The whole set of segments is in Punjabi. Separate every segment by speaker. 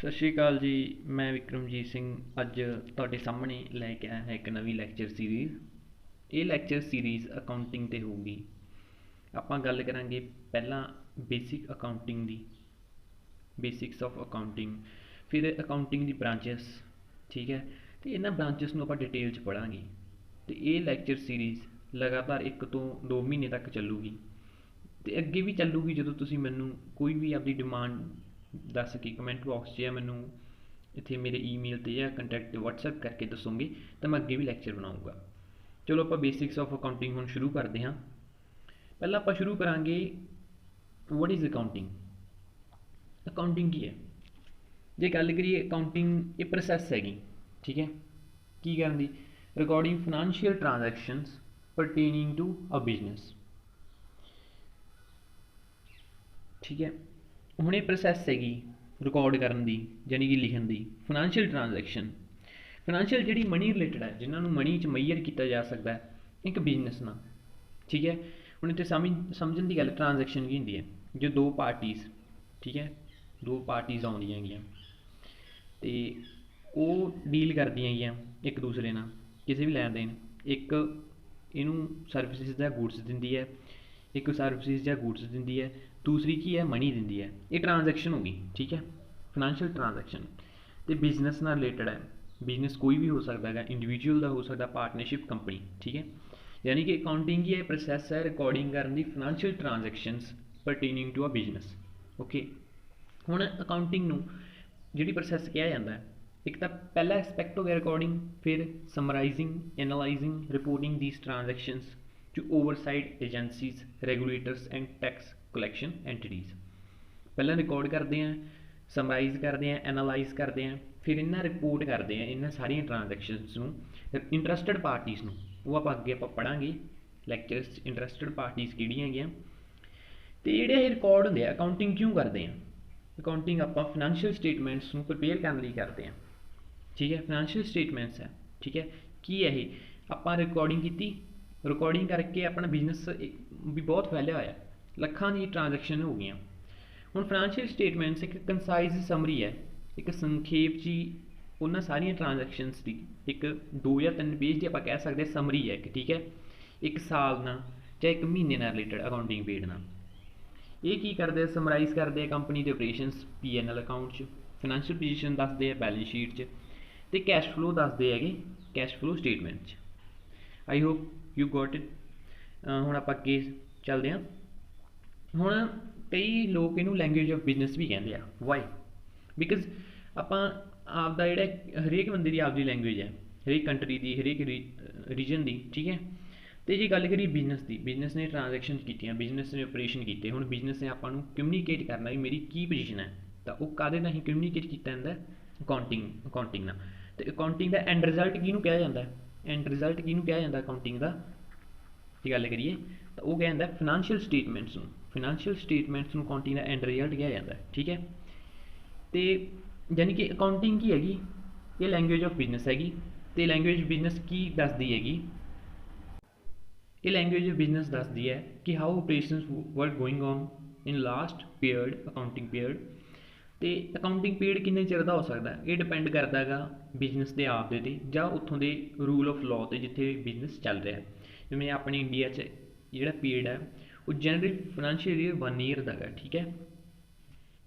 Speaker 1: ਸਤਿ ਸ਼੍ਰੀ ਅਕਾਲ ਜੀ। ਮੈਂ ਵਿਕਰਮਜੀਤ ਸਿੰਘ ਅੱਜ ਤੁਹਾਡੇ ਸਾਹਮਣੇ ਲੈ ਕੇ ਆਇਆ ਹਾਂ ਇੱਕ ਨਵੀਂ ਲੈਕਚਰ ਸੀਰੀਜ਼। ਇਹ ਲੈਕਚਰ ਸੀਰੀਜ਼ ਅਕਾਊਂਟਿੰਗ 'ਤੇ ਹੋਊਗੀ। ਆਪਾਂ ਗੱਲ ਕਰਾਂਗੇ ਪਹਿਲਾਂ basic accounting the, basics of accounting, ਫਿਰ ਅਕਾਊਂਟਿੰਗ ਦੀ ਬ੍ਰਾਂਚਸ, ਠੀਕ ਹੈ। ਅਤੇ ਇਹਨਾਂ ਬ੍ਰਾਂਚਸ ਨੂੰ ਆਪਾਂ ਡਿਟੇਲ 'ਚ ਪੜ੍ਹਾਂਗੇ। ਅਤੇ ਇਹ ਲੈਕਚਰ ਸੀਰੀਜ਼ ਲਗਾਤਾਰ 1 ਤੋਂ 2 ਮਹੀਨੇ ਤੱਕ ਚੱਲੂਗੀ ਅਤੇ ਅੱਗੇ ਵੀ ਚੱਲੂਗੀ। ਜਦੋਂ ਤੁਸੀਂ ਮੈਨੂੰ ਕੋਈ ਵੀ ਆਪਣੀ ਡਿਮਾਂਡ ਦੱਸ ਕੇ ਕਮੈਂਟ ਬਾਕਸ 'ਚ ਜਾਂ ਮੈਨੂੰ ਇੱਥੇ ਮੇਰੇ ਈਮੇਲ 'ਤੇ ਜਾਂ ਕੰਟੈਕਟ 'ਤੇ ਵਟਸਐਪ ਕਰਕੇ ਦੱਸੋਗੇ ਤਾਂ ਮੈਂ ਅੱਗੇ ਵੀ ਲੈਕਚਰ ਬਣਾਊਂਗਾ। ਚਲੋ ਆਪਾਂ ਬੇਸਿਕਸ ਆਫ ਅਕਾਊਂਟਿੰਗ ਹੁਣ ਸ਼ੁਰੂ ਕਰਦੇ ਹਾਂ। ਪਹਿਲਾਂ ਆਪਾਂ ਸ਼ੁਰੂ ਕਰਾਂਗੇ ਵਾਟ ਇਜ਼ ਅਕਾਊਂਟਿੰਗ। ਅਕਾਊਂਟਿੰਗ ਕੀ ਹੈ? ਜੇ ਗੱਲ ਕਰੀਏ ਅਕਾਊਂਟਿੰਗ ਇਹ ਪ੍ਰੋਸੈਸ ਹੈਗੀ, ਠੀਕ ਹੈ। ਕੀ ਕਰਨ ਦੀ? Recording financial transactions pertaining to a business, ਠੀਕ ਹੈ। ਹੁਣ ਇਹ ਪ੍ਰੋਸੈਸ ਹੈਗੀ ਰਿਕਾਰਡ ਕਰਨ ਦੀ, ਯਾਨੀ ਕਿ ਲਿਖਣ ਦੀ। ਫਾਈਨੈਂਸ਼ੀਅਲ ਟ੍ਰਾਂਜੈਕਸ਼ਨ, ਫਾਈਨੈਂਸ਼ੀਅਲ ਜਿਹੜੀ ਮਨੀ ਰਿਲੇਟਡ ਹੈ, ਜਿਨ੍ਹਾਂ ਨੂੰ ਮਨੀ 'ਚ ਮਈਅਰ ਕੀਤਾ ਜਾ ਸਕਦਾ ਹੈ ਇੱਕ ਬਿਜ਼ਨਸ ਨਾਲ, ਠੀਕ ਹੈ। ਹੁਣ ਇੱਥੇ ਸਮਝਣ ਦੀ ਗੱਲ, ਟ੍ਰਾਂਜੈਕਸ਼ਨ ਕੀ ਹੁੰਦੀ ਹੈ? ਜੋ ਦੋ ਪਾਰਟੀਜ਼, ਠੀਕ ਹੈ, ਦੋ ਪਾਰਟੀਜ਼ ਆਉਂਦੀਆਂ ਹੈਗੀਆਂ ਅਤੇ ਉਹ ਡੀਲ ਕਰਦੀਆਂ ਹੈਗੀਆਂ ਇੱਕ ਦੂਸਰੇ ਨਾਲ ਕਿਸੇ ਵੀ ਲੈਣ ਦੇਣ। ਇੱਕ ਇਹਨੂੰ ਸਰਵਿਸਿਜ਼ ਜਾਂ ਗੁਡਸ ਦਿੰਦੀ ਹੈ, ਇੱਕ ਸਰਵਿਸਿਜ਼ ਜਾਂ ਗੁਡਸ ਦਿੰਦੀ ਹੈ, ਦੂਸਰੀ ਕੀ ਹੈ? ਮਨੀ ਦਿੰਦੀ ਹੈ। ਇਹ ਟ੍ਰਾਂਜੈਕਸ਼ਨ ਹੋ ਗਈ, ਠੀਕ ਹੈ, ਫਾਈਨੈਂਸ਼ੀਅਲ ਟ੍ਰਾਂਜੈਕਸ਼ਨ। ਅਤੇ ਬਿਜ਼ਨਸ ਨਾਲ ਰਿਲੇਟਡ ਹੈ। ਬਿਜ਼ਨਸ ਕੋਈ ਵੀ ਹੋ ਸਕਦਾ ਹੈਗਾ, ਇੰਡੀਵਿਜੂਅਲ ਦਾ ਹੋ ਸਕਦਾ, ਪਾਰਟਨਰਸ਼ਿਪ, ਕੰਪਨੀ, ਠੀਕ ਹੈ। ਯਾਨੀ ਕਿ ਅਕਾਊਂਟਿੰਗ ਕੀ ਹੈ? ਪ੍ਰੋਸੈਸ ਹੈ ਰਿਕਾਰਡਿੰਗ ਕਰਨ ਦੀ financial transactions pertaining to a business, okay. ਹੁਣ ਅਕਾਊਂਟਿੰਗ ਨੂੰ ਜਿਹੜੀ ਪ੍ਰੋਸੈਸ ਕਿਹਾ ਜਾਂਦਾ ਹੈ, ਇੱਕ ਤਾਂ ਪਹਿਲਾ ਐਸਪੈਕਟ ਹੋ ਗਿਆ ਰਿਕਾਰਡਿੰਗ, ਫਿਰ summarising, analysing, reporting these transactions to oversight agencies, regulators and tax collection entities. ਪਹਿਲਾਂ ਰਿਕਾਰਡ ਕਰਦੇ ਹਾਂ, ਸਮਰਾਈਜ਼ ਕਰਦੇ ਹਾਂ, ਐਨਾਲਾਈਜ਼ ਕਰਦੇ ਹਾਂ, ਫਿਰ ਇਹਨਾਂ ਰਿਪੋਰਟ ਕਰਦੇ ਹਾਂ ਇਹਨਾਂ ਸਾਰੀਆਂ ਟ੍ਰਾਂਜੈਕਸ਼ਨਸ ਨੂੰ ਇੰਟਰਸਟਡ ਪਾਰਟੀਜ਼ ਨੂੰ। ਉਹ ਆਪਾਂ ਅੱਗੇ ਪੜ੍ਹਾਂਗੇ ਲੈਕਚਰਸ 'ਚ, ਇੰਟਰਸਟਡ ਪਾਰਟੀਜ਼ ਕਿਹੜੀਆਂ ਹੈਗੀਆਂ। ਅਤੇ ਜਿਹੜੇ ਇਹ ਰਿਕਾਰਡ ਹੁੰਦੇ ਆ, ਅਕਾਊਂਟਿੰਗ ਕਿਉਂ ਕਰਦੇ ਹਾਂ? ਅਕਾਊਂਟਿੰਗ ਆਪਾਂ ਫਾਈਨੈਂਸ਼ੀਅਲ ਸਟੇਟਮੈਂਟਸ ਨੂੰ ਪ੍ਰੀਪੇਅਰ ਕਰਨ ਲਈ ਕਰਦੇ ਹਾਂ, ਠੀਕ ਹੈ। ਫਾਈਨੈਂਸ਼ੀਅਲ ਸਟੇਟਮੈਂਟਸ ਹੈ, ਠੀਕ ਹੈ। ਕੀ ਹੈ ਇਹ? ਆਪਾਂ ਰਿਕਾਰਡਿੰਗ ਕੀਤੀ, ਰਿਕਾਰਡਿੰਗ ਕਰਕੇ ਆਪਣਾ ਬਿਜ਼ਨਸ ਵੀ ਬਹੁਤ ਫੈਲਿਆ ਹੋਇਆ, ਲੱਖਾਂ ਦੀ ਟ੍ਰਾਂਜੈਕਸ਼ਨ ਹੋ ਗਈਆਂ। ਹੁਣ ਫਾਈਨੈਂਸ਼ੀਅਲ ਸਟੇਟਮੈਂਟਸ ਇੱਕ ਕੰਸਾਈਜ਼ ਸਮਰੀ ਹੈ, ਇੱਕ ਸੰਖੇਪ ਜੀ ਉਹਨਾਂ ਸਾਰੀਆਂ ਟ੍ਰਾਂਜੈਕਸ਼ਨਸ ਦੀ ਇੱਕ 2 ਜਾਂ 3 ਪੇਜ ਦੀ ਆਪਾਂ ਕਹਿ ਸਕਦੇ ਹਾਂ ਸਮਰੀ ਹੈ ਇੱਕ, ਠੀਕ ਹੈ। ਇੱਕ ਸਾਲ ਨਾਲ ਜਾਂ ਇੱਕ ਮਹੀਨੇ ਨਾਲ ਰਿਲੇਟਡ ਅਕਾਊਂਟਿੰਗ ਪੀਰੀਅਡ ਨਾਲ। ਇਹ ਕੀ ਕਰਦੇ ਆ? ਸਮਰਾਈਜ਼ ਕਰਦੇ ਆ ਕੰਪਨੀ ਦੇ ਆਪਰੇਸ਼ਨਸ P&L ਅਕਾਊਂਟ 'ਚ, ਫਾਈਨੈਂਸ਼ੀਅਲ ਪੋਜੀਸ਼ਨ ਦੱਸਦੇ ਆ ਬੈਲੈਂਸ ਸ਼ੀਟ 'ਚ, ਅਤੇ ਕੈਸ਼ ਫਲੋ ਦੱਸਦੇ ਹੈਗੇ ਕੈਸ਼ ਫਲੋ ਸਟੇਟਮੈਂਟ 'ਚ। I hope you got it. ਹੁਣ ਆਪਾਂ ਅੱਗੇ ਚੱਲਦੇ ਹਾਂ। ਹੁਣ ਕਈ ਲੋਕ ਇਹਨੂੰ ਲੈਂਗੁਏਜ ਆਫ ਬਿਜ਼ਨਸ ਵੀ ਕਹਿੰਦੇ ਆ। ਵਾਈ? ਬਿਕਾਜ਼ ਆਪਾਂ ਆਪਦਾ ਜਿਹੜਾ ਹਰੇਕ ਬੰਦੇ ਦੀ ਆਪਦੀ ਲੈਂਗੁਏਜ ਹੈ, ਹਰੇਕ ਕੰਟਰੀ ਦੀ, ਹਰੇਕ ਰੀਜਨ ਦੀ, ਠੀਕ ਹੈ। ਅਤੇ ਜੇ ਗੱਲ ਕਰੀਏ ਬਿਜ਼ਨਸ ਦੀ, ਬਿਜ਼ਨਸ ਨੇ ਟ੍ਰਾਂਜੈਕਸ਼ਨ ਕੀਤੀਆਂ, ਬਿਜ਼ਨਸ ਨੇ ਆਪਰੇਸ਼ਨ ਕੀਤੇ। ਹੁਣ ਬਿਜ਼ਨਸ ਨੇ ਆਪਾਂ ਨੂੰ ਕਮਿਊਨੀਕੇਟ ਕਰਨਾ ਵੀ ਮੇਰੀ ਕੀ ਪੋਜੀਸ਼ਨ ਹੈ, ਤਾਂ ਉਹ ਕਾਹਦੇ ਨਾਲ ਹੀ ਕਮਿਊਨੀਕੇਟ ਕੀਤਾ ਜਾਂਦਾ? ਅਕਾਊਂਟਿੰਗ ਨਾਲ। ਅਤੇ ਅਕਾਊਂਟਿੰਗ ਦਾ ਐਂਡ ਰਿਜ਼ਲਟ ਕਿਹਨੂੰ ਕਿਹਾ ਜਾਂਦਾ? ਐਂਡ ਰਿਜ਼ਲਟ ਕਿਹਨੂੰ ਕਿਹਾ ਜਾਂਦਾ ਅਕਾਊਂਟਿੰਗ ਦਾ? ਜੇ ਗੱਲ ਕਰੀਏ ਤਾਂ ਉਹ ਕਿਹਾ ਜਾਂਦਾ ਫਾਈਨੈਂਸ਼ੀਅਲ ਸਟੇਟਮੈਂਟਸ ਨੂੰ। ਫਾਈਨੈਂਸ਼ੀਅਲ ਸਟੇਟਮੈਂਟਸ ਨੂੰ ਅਕਾਊਂਟਿੰਗ ਦਾ ਐਂਡ ਰਿਜ਼ਲਟ ਕਿਹਾ ਜਾਂਦਾ, ਠੀਕ ਹੈ। ਅਤੇ ਯਾਨੀ ਕਿ ਅਕਾਊਂਟਿੰਗ ਕੀ ਹੈਗੀ? ਇਹ ਲੈਂਗੁਏਜ ਆਫ ਬਿਜ਼ਨਸ ਹੈਗੀ। ਅਤੇ ਲੈਂਗੁਏਜ ਬਿਜ਼ਨਸ ਕੀ ਦੱਸਦੀ ਹੈਗੀ? ਇਹ ਲੈਂਗੁਏਜ ਆਫ ਬਿਜ਼ਨਸ ਦੱਸਦੀ ਹੈ ਕਿ ਹਾਊ ਆਪਰੇਸ਼ਨਸ ਵਰ going on in last period, accounting period. ਅਤੇ ਅਕਾਊਂਟਿੰਗ ਪੀਰੀਅਡ ਕਿੰਨੇ ਚਿਰ ਦਾ ਹੋ ਸਕਦਾ? ਇਹ ਡਿਪੈਂਡ ਕਰਦਾ ਹੈਗਾ ਬਿਜ਼ਨਸ ਦੇ ਆਪਦੇ 'ਤੇ ਜਾਂ ਉੱਥੋਂ ਦੇ ਰੂਲ ਆਫ ਲਾਅ 'ਤੇ ਜਿੱਥੇ ਬਿਜ਼ਨਸ ਚੱਲ ਰਿਹਾ। ਜਿਵੇਂ ਆਪਣੇ ਇੰਡੀਆ 'ਚ ਜਿਹੜਾ ਪੀਰੀਅਡ ਹੈ ਉਹ ਜਨਰਲੀ ਫਾਈਨੈਂਸ਼ੀਅਲ ਈਅਰ 1 ਈਅਰ ਦਾ ਹੈਗਾ, ਠੀਕ ਹੈ,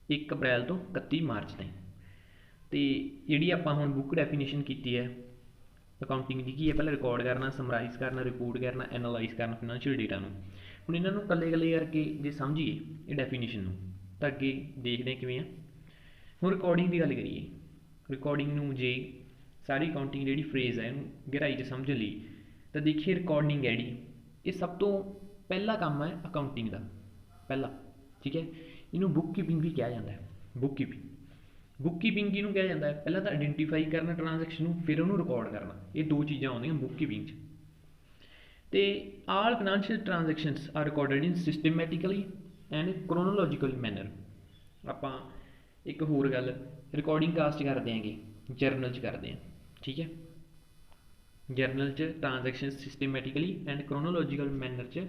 Speaker 1: 1 ਅਪ੍ਰੈਲ ਤੋਂ 31 ਮਾਰਚ ਤਾਈਂ। ਅਤੇ ਜਿਹੜੀ ਆਪਾਂ ਹੁਣ ਬੁੱਕ ਡੈਫੀਨੇਸ਼ਨ ਕੀਤੀ ਹੈ ਅਕਾਊਂਟਿੰਗ ਦੀ, ਕੀ ਹੈ? ਪਹਿਲਾਂ ਰਿਕਾਰਡ ਕਰਨਾ, ਸਮਰਾਈਜ਼ ਕਰਨਾ, ਰਿਪੋਰਟ ਕਰਨਾ, ਐਨਾਲਾਈਜ਼ ਕਰਨਾ ਫਾਈਨੈਂਸ਼ੀਅਲ ਡੇਟਾ ਨੂੰ। ਹੁਣ ਇਹਨਾਂ ਨੂੰ ਇਕੱਲੇ ਕਰਕੇ ਜੇ ਸਮਝੀਏ ਇਹ ਡੈਫੀਨੇਸ਼ਨ ਨੂੰ, ਤਾਂ ਅੱਗੇ ਦੇਖਦੇ ਹਾਂ ਕਿਵੇਂ ਆ। ਹੁਣ ਰਿਕਾਰਡਿੰਗ ਦੀ ਗੱਲ ਕਰੀਏ, ਰਿਕਾਰਡਿੰਗ ਨੂੰ ਜੇ ਸਾਰੀ ਅਕਾਊਂਟਿੰਗ ਜਿਹੜੀ ਫਰੇਜ਼ ਹੈ ਇਹਨੂੰ ਗਹਿਰਾਈ 'ਚ ਸਮਝਣ ਲਈ, ਤਾਂ ਦੇਖੀਏ ਰਿਕਾਰਡਿੰਗ ਹੈ ਜਿਹੜੀ, ਇਹ ਸਭ ਤੋਂ ਪਹਿਲਾ ਕੰਮ ਹੈ ਅਕਾਊਂਟਿੰਗ ਦਾ, ਪਹਿਲਾ, ਠੀਕ ਹੈ। ਇਹਨੂੰ ਬੁੱਕ ਕੀਪਿੰਗ ਵੀ ਕਿਹਾ ਜਾਂਦਾ ਹੈ। ਬੁੱਕ ਕੀਪਿੰਗ ਕਿਹਨੂੰ ਕਿਹਾ ਜਾਂਦਾ ਹੈ? ਪਹਿਲਾਂ ਤਾਂ ਆਇਡੈਂਟੀਫਾਈ ਕਰਨਾ ਟ੍ਰਾਂਜੈਕਸ਼ਨ ਨੂੰ, ਫਿਰ ਉਹਨੂੰ ਰਿਕਾਰਡ ਕਰਨਾ। ਇਹ 2 ਚੀਜ਼ਾਂ ਆਉਂਦੀਆਂ ਬੁੱਕ ਕੀਪਿੰਗ 'ਚ। ਅਤੇ all financial transactions are recorded in systematically and chronological manner. ਆਪਾਂ ਇੱਕ ਹੋਰ ਗੱਲ ਰਿਕਾਰਡਿੰਗ ਕਾਸਟ ਕਰਦੇ ਹੈਗੇ, ਜਰਨਲ 'ਚ ਕਰਦੇ ਹਾਂ, ਠੀਕ ਹੈ। ਜਰਨਲ 'ਚ transaction systematically and chronological manner 'ਚ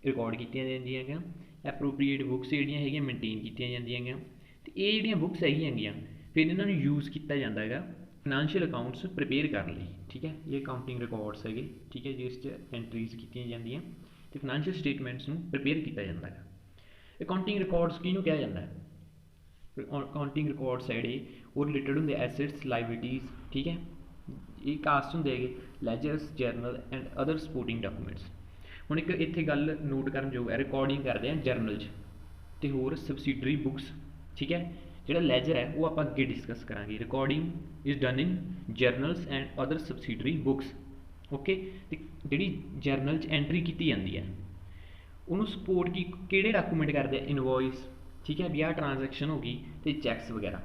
Speaker 1: ਰਿਕਾਰਡ ਕੀਤੀਆਂ ਜਾਂਦੀਆਂ ਹੈਗੀਆਂ। ਐਪਰੋਪਰੀਏਟ ਬੁੱਕਸ ਜਿਹੜੀਆਂ ਹੈਗੀਆਂ ਮੇਨਟੇਨ ਕੀਤੀਆਂ ਜਾਂਦੀਆਂ ਹੈਗੀਆਂ। ਅਤੇ ਇਹ ਜਿਹੜੀਆਂ ਬੁੱਕਸ ਹੈਗੀਆਂ फिर इन्हों यूज़ किया जाता है फाइनैंशियल अकाउंट्स प्रिपेयर करने लिए, ठीक है। ये अकाउंटिंग रिकॉर्ड्स है, ठीक है, जिस एंट्रीज की जाती तो फाइनैंशियल स्टेटमेंट्स में प्रिपेयर किया जाता है। अकाउंटिंग रिकॉर्ड्स किनू कहा जाता है? अकाउंटिंग रिकॉर्ड्स है जिहड़े वो रिलेटेड होंगे एसेट्स लाइबिलिटीज़, ठीक है। ये कास्ट होंगे ledgers journal and other supporting documents. हुण एक इत्थे गल नोट करन योग है, रिकॉर्डिंग करते हैं जर्नल तो होर सबसिडरी बुक्स, ठीक है। जो लैजर है वो आप अगे डिस्कस करांगे। Recording is done in journals and other subsidiary books, okay. तो जी जर्नल एंट्री की जाती है उन्होंने सपोर्ट की किहड़े डॉक्यूमेंट करते हैं? इनवॉइस, ठीक है, भी आ ट्रांजैक्शन हो गई तो चैक्स वगैरह,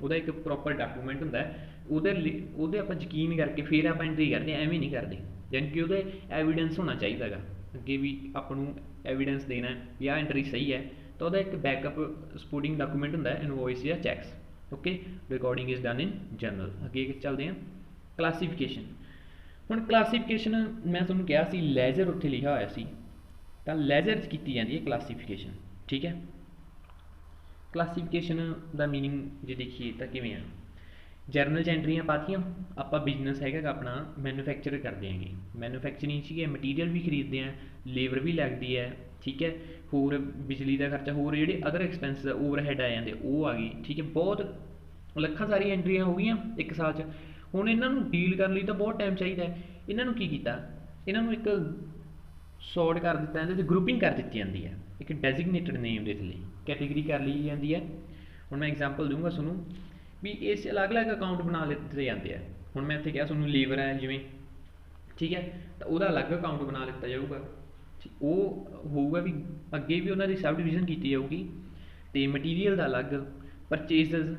Speaker 1: वो एक प्रॉपर डॉक्यूमेंट होंगे, वो आप यकीन करके फिर आप एंट्री करते हैं, एवं नहीं करते, यानी कि वो एविडेंस होना चाहिए है अगे भी आपू एविडेंस देना है भी आ एंट्री सही है, तो वह एक बैकअप सपोर्टिंग डॉक्यूमेंट होंगे इनवॉइस या checks, okay. Recording is done in journal. अगे चलते हैं क्लासीफिकेशन। हुण क्लासीफिकेशन मैं तुहानूं कहा सी लैजर उत्थे लिखा होया सी, तो लैजर की जाती है क्लासीफिकेशन, ठीक है। क्लासीफिकेशन का मीनिंग जो देखिए तो किवें है, जर्नल एंट्रियां पातियां, आप बिजनेस है अपना मैन्युफैक्चर करते हैं, मैन्युफैक्चरिंग की मटीरियल भी खरीदते हैं, लेबर भी लगती है, ठीक है, होर बिजली का खर्चा, होर जो अदर एक्सपेंस ओवरहेड आ जाते वो आ गई, ठीक है। बहुत लखा सारी एंट्रियां हो गई एक साल च। हुण इन्हां नूं डील करने तो बहुत टाइम चाहिए, इन्हां नूं की कीता, इन्हां नूं एक सॉर्ट कर दिता, इहदे ग्रुपिंग कर दी जाती है एक डेजिगनेटेड नेम के थले कैटेगरी कर ली जाती है। हुण मैं एग्जाम्पल दूंगा सुनो भी इस अलग अलग अकाउंट बना लिते जाते हैं। हुण मैं इत्थे कहा सुनो लेबर है जिवें, ठीक है, तो वह अलग अकाउंट बना लिता जाऊगा, वो होगा भी अगे भी उन्होंने सब डिविजन की जाऊगी, तो मटीरियल का अलग, परचेजेस,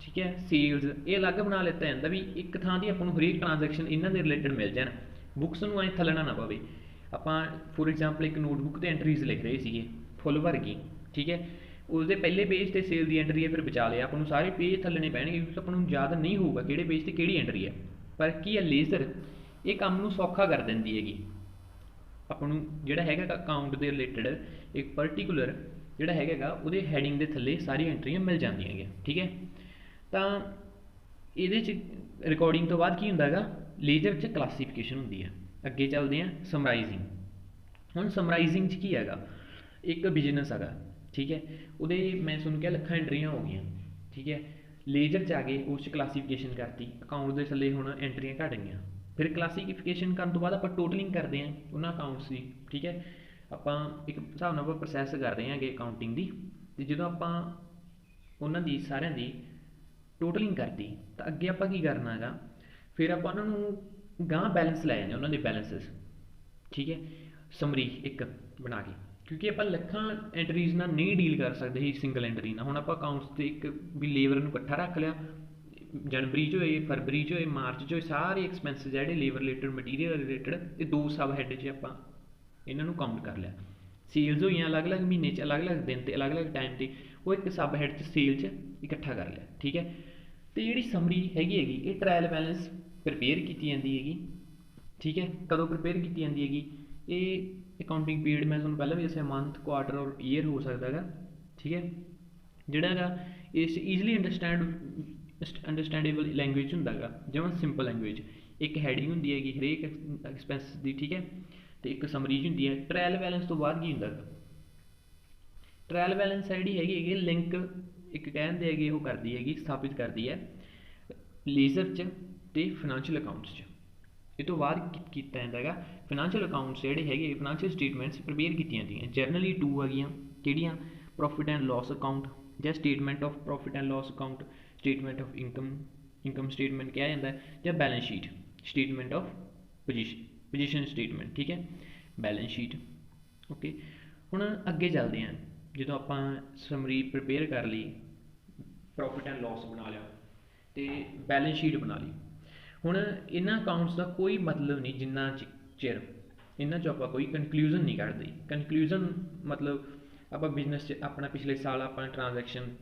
Speaker 1: ठीक है, सेल्स ये अलग बना लिता जाता भी एक थां की आपको हरेक ट्रांजैक्शन इन्हों के रिलेटेड मिल जाए, बुक्स में अं थलना ना पवे। आप फॉर एग्जाम्पल एक नोटबुक तो एंट्रीज लिख रहे थे फुल भर गई, ठीक है, उसके पहले पेज पर सेल की एंट्री है, फिर बचा लिया, आपको सारे पेज थलने पैणगे क्योंकि आपको याद नहीं होगा कि पेज पर कि एंट्री है। पर की है लेज़र ये काम नूं सौखा कर देंदी हैगी, आपनूं जिहड़ा हैगा अकाउंट के रिलेटेड एक पर्टिकुलर जिहड़ा हैगा उहदे हैडिंग के थल्ले सारी एंट्रियां मिल जांदियां हैगियां, ठीक है। तो ये रिकॉर्डिंग तो बाद की हुंदा हैगा लेजर च क्लासीफिकेशन होंदी है। अगे चलते हैं समराइजिंग। हुण समराइजिंग च की हैगा एक बिजनेस हैगा, ठीक है, उहदे मैं तुहानूं कहा लखां एंट्रियां हो गई, ठीक है। लेजर च आ गए उस क्लासीफिकेशन करती, अकाउंट के थल्ले हुण एंट्रियां घट गई, फिर क्लासीफिकेशन करने तो बाद आप टोटलिंग करते हैं उन्होंने अकाउंट्स की, ठीक है। आप एक हिसाब नाल प्रोसैस कर रहे हैं कि अकाउंटिंग की, तो जो आप उन्होंने सारिਆਂ की टोटलिंग करती तो अगे आप की करना है, फिर आप उन्होंने गांह बैलेंस लै जाने उन्होंने बैलेंसिस, ठीक है, समरी एक बना के, क्योंकि आप लखां एंट्रीज नाल नहीं डील कर सकते ही सिंगल एंट्री ना। हुण आप अकाउंट्स से एक भी लेबर नूं इकट्ठा रख लिया, जनवरी च होए, फरवरी च होए, मार्च च होए, सारे एक्सपेंसिस जिहड़े लेबर रिलेटेड मटीरियल रिलेटेड ये दो सब हैड च आप इन्हों काउंट कर लिया। सेल्स हुई अलग अलग महीने अलग अलग दिन ते अलग अलग टाइम पर, वो एक सब हैड च सेल च इकट्ठा कर लिया, ठीक है। तो जी समरी हैगी ये ट्रायल बैलेंस प्रिपेयर की जाती हैगी, ठीक है। कदों प्रिपेयर की जाती हैगी ये अकाउंटिंग पीरियड मैं तुहानूं पहले भी दस्सिया मंथ क्वार्टर और ईयर हो सकता है, ठीक है। जिहड़ा इस ईजली अंडरस्टैंडेबल लैंग्वेज होंदा गा, जिवें सिंपल लैंग्वेज, एक हैडिंग होंदी हैगी हरेक एक्सपेंस की, ठीक है, तो एक समरीज होंदी है। ट्रायल बैलेंस तो बाद की होंदा गा, ट्रायल बैलेंस है जी हैगी लिंक एक कहते हैं वो करती हैगी स्थापित करती है लेजर च ते फाइनैंशियल अकाउंट्स च। ये तो बाद किया जाता है फाइनैंशियल अकाउंट्स जिहड़े हैगे फाइनैंशियल स्टेटमेंट्स प्रिपेयर की जाती हैं। जर्नली टू आ गई किहड़ियां, प्रॉफिट एंड लॉस अकाउंट या statement of profit and loss account, statement of income statement कहा जाता है, या balance sheet, statement of position statement, ठीक है, बैलेंस शीट, ओके। हुण अगे चलते हैं, जो आप समरी प्रिपेयर कर ली, प्रॉफिट एंड लॉस बना लिया, तो बैलेंस शीट बना ली। हुण इन्हां अकाउंट्स का कोई मतलब नहीं जिन्ना चिर इन्हां चों आपां कोई कनक्लूजन नहीं कढदे। कनक्लूजन मतलब आप बिजनेस अपना पिछले साल अपना ट्रांजैक्शन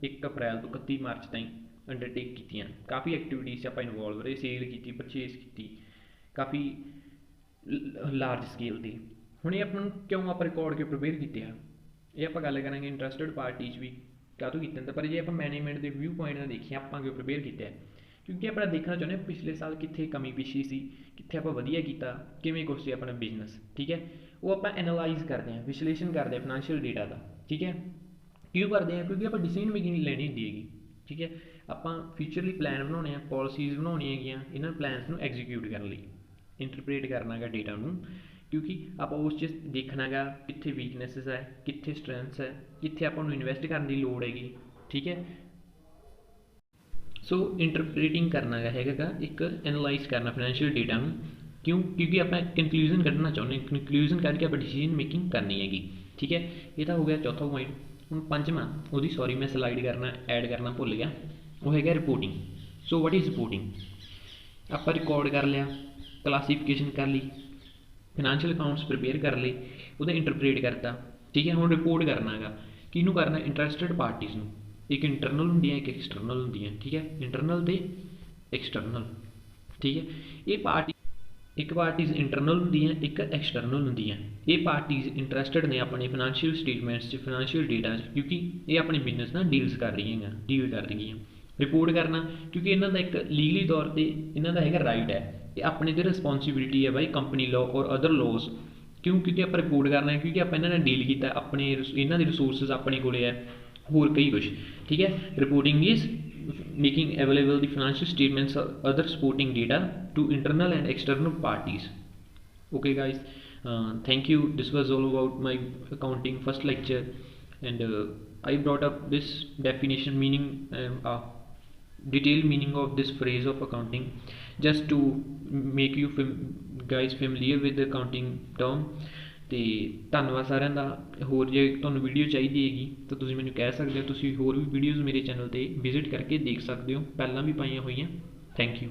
Speaker 1: 1 अप्रैल तो 31 मार्च ताईं अंडरटेक कीतियां, काफ़ी एक्टिविटीज़ आप इनवॉल्व रहे, सेल की, परचेज की, काफ़ी लार्ज स्केल की। हुण ये अपन क्यों आप रिकॉर्ड के प्रिपेयर किए हैं, ये आप गल करांगे इंटरस्टिड पार्टी भी ਕਾਹਤੋਂ ਕੀਤਾ ਹੁੰਦਾ। ਪਰ ਜੇ ਆਪਾਂ ਮੈਨੇਜਮੈਂਟ ਦੇ ਵਿਊ ਪੁਆਇੰਟ ਨਾਲ ਦੇਖੀਏ, ਆਪਾਂ ਕਿਉਂ ਪ੍ਰਿਪੇਅਰ ਕੀਤਾ ਹੈ, ਕਿਉਂਕਿ ਆਪਾਂ ਦੇਖਣਾ ਚਾਹੁੰਦੇ ਹਾਂ ਪਿਛਲੇ ਸਾਲ ਕਿੱਥੇ ਕਮੀ ਪੇਸ਼ੀ ਸੀ, ਕਿੱਥੇ ਆਪਾਂ ਵਧੀਆ ਕੀਤਾ, ਕਿਵੇਂ ਕੁਛ ਸੀ ਆਪਣਾ ਬਿਜ਼ਨਸ, ਠੀਕ ਹੈ। ਉਹ ਆਪਾਂ ਐਨਾਲਾਈਜ਼ ਕਰਦੇ ਹਾਂ, ਵਿਸ਼ਲੇਸ਼ਣ ਕਰਦੇ ਹਾਂ ਫਾਈਨੈਂਸ਼ੀਅਲ ਡੇਟਾ ਦਾ, ਠੀਕ ਹੈ। ਕਿਉਂ ਕਰਦੇ ਹਾਂ, ਕਿਉਂਕਿ ਆਪਾਂ ਡਿਸੀਜਨ ਮੇਕਿੰਗ ਲੈਣੀ ਹੁੰਦੀ ਹੈਗੀ, ਠੀਕ ਹੈ। ਆਪਾਂ ਫਿਊਚਰ ਲਈ ਪਲਾਨ ਬਣਾਉਣੇ ਆ, ਪੋਲਿਸੀਜ਼ ਬਣਾਉਣੀਆਂ ਹੈਗੀਆਂ, ਇਹਨਾਂ ਪਲਾਨਸ ਨੂੰ ਐਗਜ਼ੀਕਿਊਟ ਕਰਨ ਲਈ ਇੰਟਰਪ੍ਰੇਟ ਕਰਨਾ ਹੈਗਾ ਡੇਟਾ ਨੂੰ, ਕਿਉਂਕਿ ਆਪਾਂ ਉਸ 'ਚ ਦੇਖਣਾ ਗਾ ਕਿੱਥੇ ਵੀਕਨੈਸਿਸ ਹੈ, ਕਿੱਥੇ ਸਟਰੈਂਥਸ ਹੈ, ਕਿੱਥੇ ਆਪਾਂ ਨੂੰ ਇਨਵੈਸਟ ਕਰਨ ਦੀ ਲੋੜ ਹੈਗੀ, ਠੀਕ ਹੈ। ਸੋ ਇੰਟਰਪ੍ਰੀਟਿੰਗ ਕਰਨਾ ਹੈਗਾ ਗਾ ਇੱਕ ਐਨਾਲਾਈਜ਼ ਕਰਨਾ ਫਾਈਨੈਂਸ਼ੀਅਲ ਡੇਟਾ ਨੂੰ, ਕਿਉਂਕਿ ਆਪਾਂ ਕਨਕਲੂਜਨ ਕੱਢਣਾ ਚਾਹੁੰਦੇ ਹਾਂ, ਕਨਕਲੂਜਨ ਕਰਕੇ ਆਪਾਂ ਡਿਸੀਜਨ ਮੇਕਿੰਗ ਕਰਨੀ ਹੈਗੀ, ਠੀਕ ਹੈ। ਇਹ ਤਾਂ ਹੋ ਗਿਆ ਚੌਥਾ ਪੁਆਇੰਟ। ਹੁਣ ਪੰਜਵਾਂ, ਉਹਦੀ ਸੌਰੀ ਮੈਂ ਸਲਾਈਡ ਕਰਨਾ ਐਡ ਕਰਨਾ ਭੁੱਲ ਗਿਆ, ਉਹ ਹੈਗਾ reporting. So what is reporting? ਆਪਾਂ ਰਿਕਾਰਡ ਕਰ ਲਿਆ, ਕਲਾਸੀਫਿਕੇਸ਼ਨ ਕਰ ਲਈ, ਫਾਈਨੈਂਸ਼ੀਅਲ ਅਕਾਊਂਟਸ ਪ੍ਰਿਪੇਅਰ ਕਰ ਲਏ, ਉਹਦਾ ਇੰਟਰਪ੍ਰੇਟ ਕਰਤਾ, ਠੀਕ ਹੈ। ਹੁਣ ਰਿਪੋਰਟ ਕਰਨਾ ਹੈਗਾ, ਕਿਹਨੂੰ ਕਰਨਾ? ਇੰਟਰਸਟਿਡ ਪਾਰਟੀਜ਼ ਨੂੰ। ਇੱਕ ਇੰਟਰਨਲ ਹੁੰਦੀ ਹੈ, ਇੱਕ ਐਕਸਟਰਨਲ ਹੁੰਦੀ ਹੈ, ਠੀਕ ਹੈ। ਇੰਟਰਨਲ ਤੇ ਐਕਸਟਰਨਲ, ਠੀਕ ਹੈ। ਇਹ ਪਾਰਟੀ, ਇੱਕ ਪਾਰਟੀਜ਼ ਇੰਟਰਨਲ ਹੁੰਦੀ ਹੈ, ਇੱਕ ਐਕਸਟਰਨਲ ਹੁੰਦੀ ਹੈ। ਇਹ ਪਾਰਟੀਜ਼ ਇੰਟਰਸਟਿਡ ਨੇ ਆਪਣੇ ਫਾਈਨੈਂਸ਼ੀਅਲ ਸਟੇਟਮੈਂਟਸ 'ਚ, ਫਾਈਨੈਂਸ਼ੀਅਲ ਡੇਟਾ 'ਚ, ਕਿਉਂਕਿ ਇਹ ਆਪਣੇ ਬਿਜ਼ਨਸ ਨਾਲ ਡੀਲ ਕਰ ਰਹੀਆਂ। ਰਿਪੋਰਟ ਕਰਨਾ ਕਿਉਂਕਿ ਇਹਨਾਂ ਦਾ ਇੱਕ ਲੀਗਲੀ ਤੌਰ 'ਤੇ ਇਹਨਾਂ ਦਾ ਹੈਗਾ ਰਾਈਟ ਹੈ, ਇਹ ਆਪਣੇ 'ਤੇ ਰਿਸਪੋਂਸੀਬਿਲਿਟੀ ਹੈ ਬਾਈ ਕੰਪਨੀ ਲਾਅ ਔਰ ਅਦਰ ਲੋਜ਼। ਕਿਉਂਕਿ ਆਪਾਂ ਰਿਪੋਰਟ ਕਰਨਾ ਹੈ, ਕਿਉਂਕਿ ਆਪਾਂ ਇਹਨਾਂ ਨਾਲ ਡੀਲ ਕੀਤਾ, ਆਪਣੇ ਇਹਨਾਂ ਦੇ ਰਿਸੋਰਸਿਸ ਆਪਣੇ ਕੋਲ ਹੈ, ਹੋਰ ਕਈ ਕੁਛ, ਠੀਕ ਹੈ। Reporting is making available the financial statements or other supporting data to internal and external parties. Okay guys, thank you. This was all about my accounting first lecture, and I brought up this definition, meaning detailed meaning of this phrase of accounting, just to make you guys familiar with the accounting term. ਤੇ ਧੰਨਵਾਦ ਸਾਰਿਆਂ ਦਾ। ਹੋਰ ਜੇ ਤੁਹਾਨੂੰ ਵੀਡੀਓ ਚਾਹੀਦੀ ਹੈਗੀ ਤਾਂ ਤੁਸੀਂ ਮੈਨੂੰ ਕਹਿ ਸਕਦੇ ਹੋ, ਤੁਸੀਂ ਹੋਰ ਵੀ ਵੀਡੀਓਜ਼ ਮੇਰੇ ਚੈਨਲ 'ਤੇ ਵਿਜ਼ਿਟ ਕਰਕੇ ਦੇਖ ਸਕਦੇ ਹੋ, ਪਹਿਲਾਂ ਵੀ ਪਾਈਆਂ ਹੋਈਆਂ। Thank you.